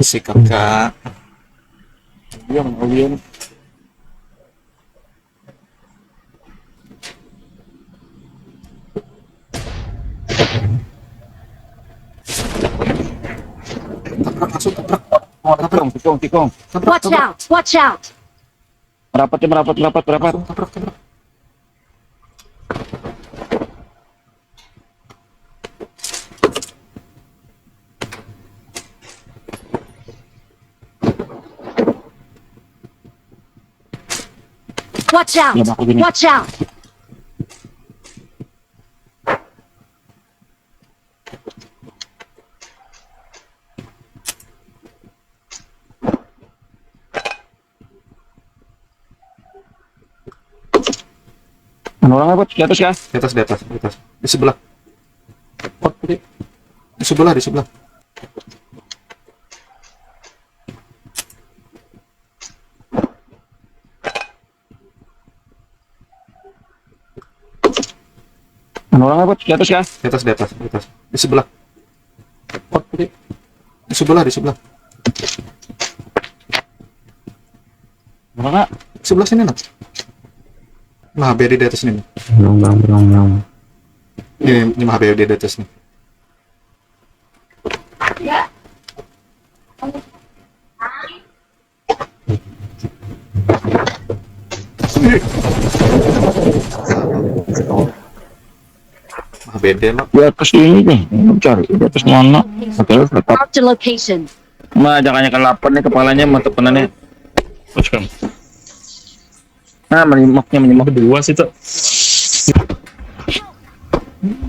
Si kakak. Diam, diam. Tabrak, masuk, tabrak. Tabrak, Tikung, tikung. tabrak, Watch tabrak. out! Watch out! Merapat, merapat, merapat, merapat. Langsung tabrak, tabrak. Watch out! Ya, aku gini. Watch out! Mana orangnya, Bot? Di atas ya? Di atas, di atas, di atas. Di sebelah. Pot, di sebelah, di sebelah. Mana orangnya, Bot? Di atas ya? Di atas, di atas, di atas. Di sebelah. Pot, di sebelah, di sebelah. Mana? Di sebelah sini, nak. Nah, HBD di atas ini. Belum. Ini mah HBD di atas nih. HBD lah. Di atas ini nih. Cari. Di atas mana? Oke, tetap. Marked a location. Nah, jangan ke 8 nih kepalanya sama tepenannya. Terus kan Nah, menyimak. kedua sih tuh.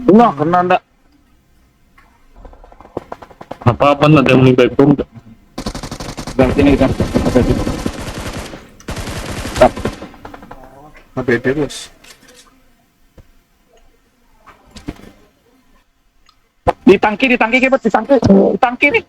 Nah, kena enggak? Apa-apa ada yang lebih baik bom. Dari sini kita. Stop. HBD, bos. Di tangki, Kebot, di tangki nih.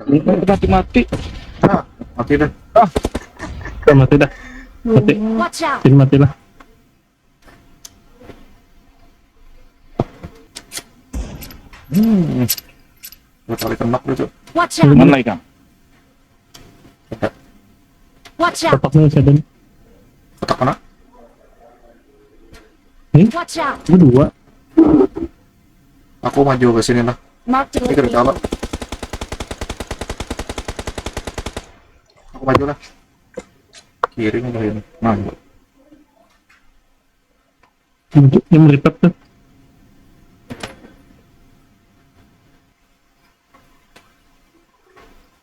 Ini mati. Ah, mati dah. Udah mati dah. Mati. Watch out! Ini mati lah. Dua kali kena gitu. Watch out! Mana lagi, Kang? Watch out! Kopaknya masih ada nih. Kotak mana? Watch out! Ini dua. Aku maju ke sini lah. Marked a Ini kerja apa? location. Aku maju lah. Kiri nih ini. Nah, Ini meripet tuh.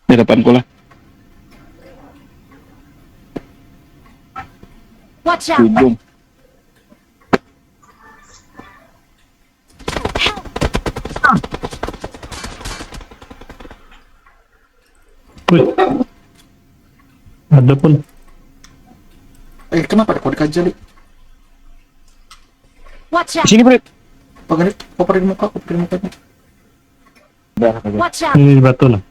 Di depanku lah. Watch out! Ujung. Wih. Ada pun. kenapa ada kode kajali? Watch Di out! sini, Brit. Koperin muka, koperin mukanya. Watch out! Ini di batu lah.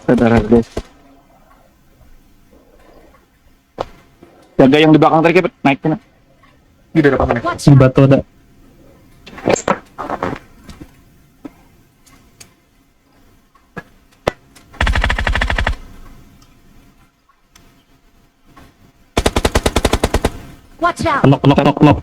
Saudara, guys. Jaga yang di belakang tadi, Kebot. Naik sana. Ini dari apa nih? Watch Di out! batu ada. Watch out! Knock.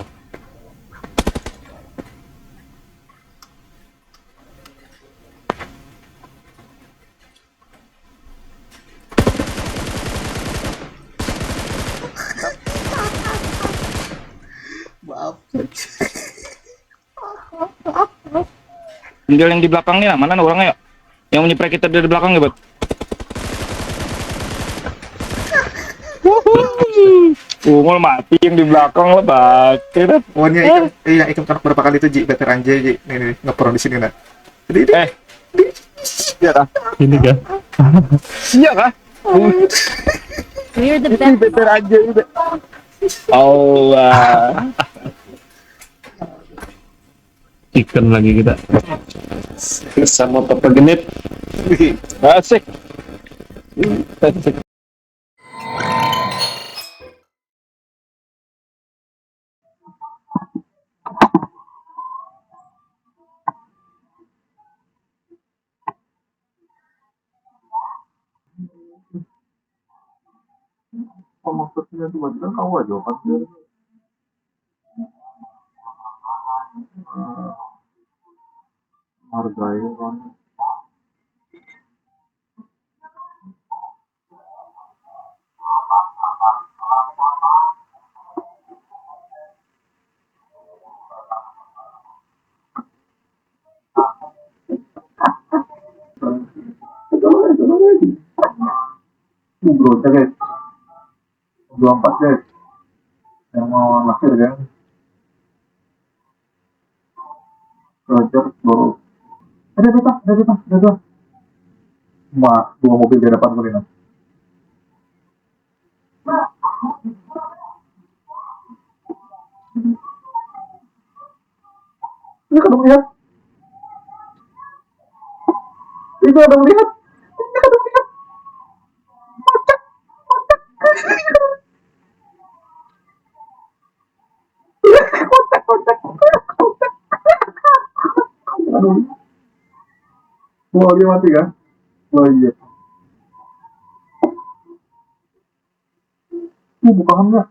Maaf. Tinggal yang di belakang nih lah. Mana orangnya, yuk? Yang menyepray kita dari belakang, ya, Bot. Ungol mati yang di belakang lah, bangke dah. Oh, ini yang ikut kan berapa kali itu Ji, better anjay Ji. Nih, ngepro di sini nah. Jadi ini Eh, iya kah? Ini kah? Iya kah? We're the Ini best. better aja udah. Allah. Chicken lagi kita. Sama Papa Genit. Asik. Asik. Oh, maksudnya tiba-tiba kau aja pasti hargai kan. Bro, guys, 24 guys, yang mau naksir kan, Roger, bro. Ada datang. Dua mobil di depan gue nih. Ini kan melihat, itu ada melihat, aduh, dia mati kan? Oh iya, bukan enggak,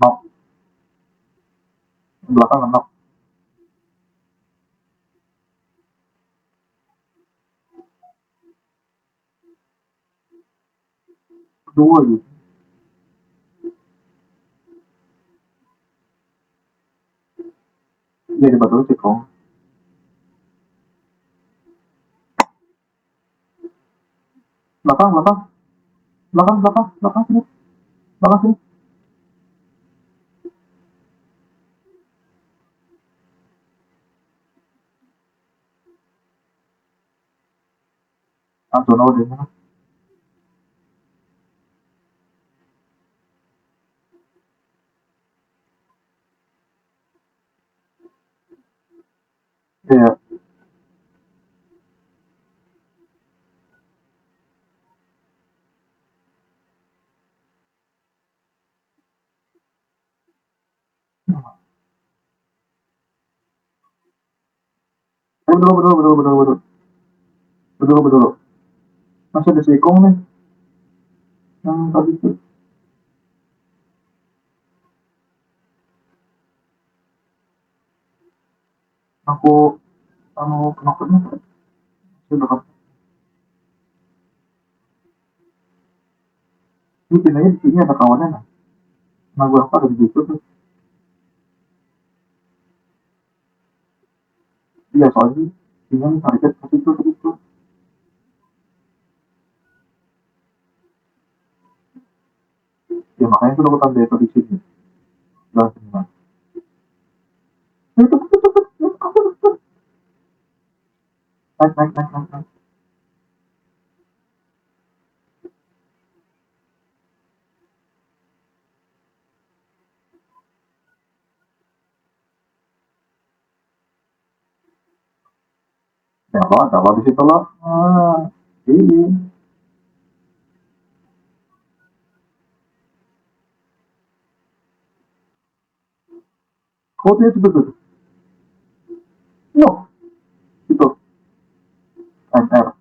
knock, belakang knock, kedua gitu, dia di batu sih kong, belakang, belakang sini, zona udah sana, ya, betul, masih ada si kong nih, yang tadi tuh, aku, kenapa sih bakal, ini pinanya di sini ada kawannya nah, gue apa ada di situ tuh, iya soalnya, ini target ke situ, ya makanya itu aku tanda itu di sini, udah sini mas, naik, dapat di situ loh, ini, kode itu betul, no, itu, NR,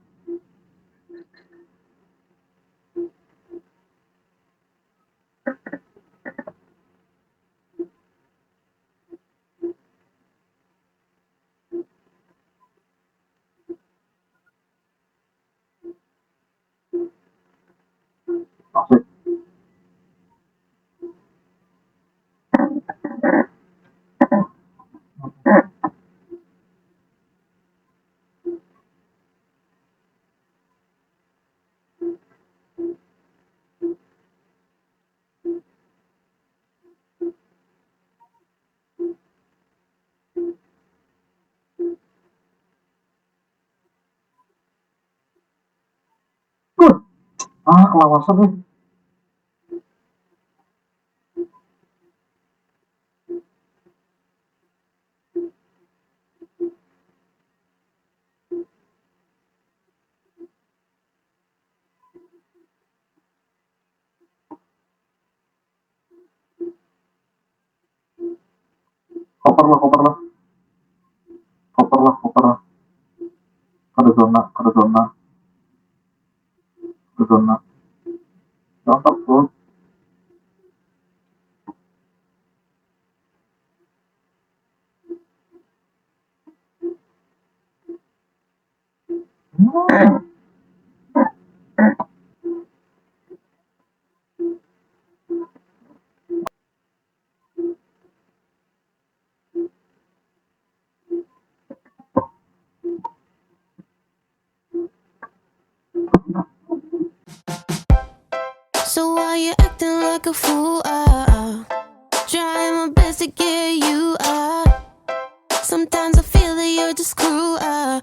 Ah, kelawasan nih. Koper lah, koper lah. Koper lah, koper lah. Ada zona, ada zona, ada zona. Jangan takut. So why you acting like a fool? Trying my best to get you out. Sometimes I feel that you're just cruel.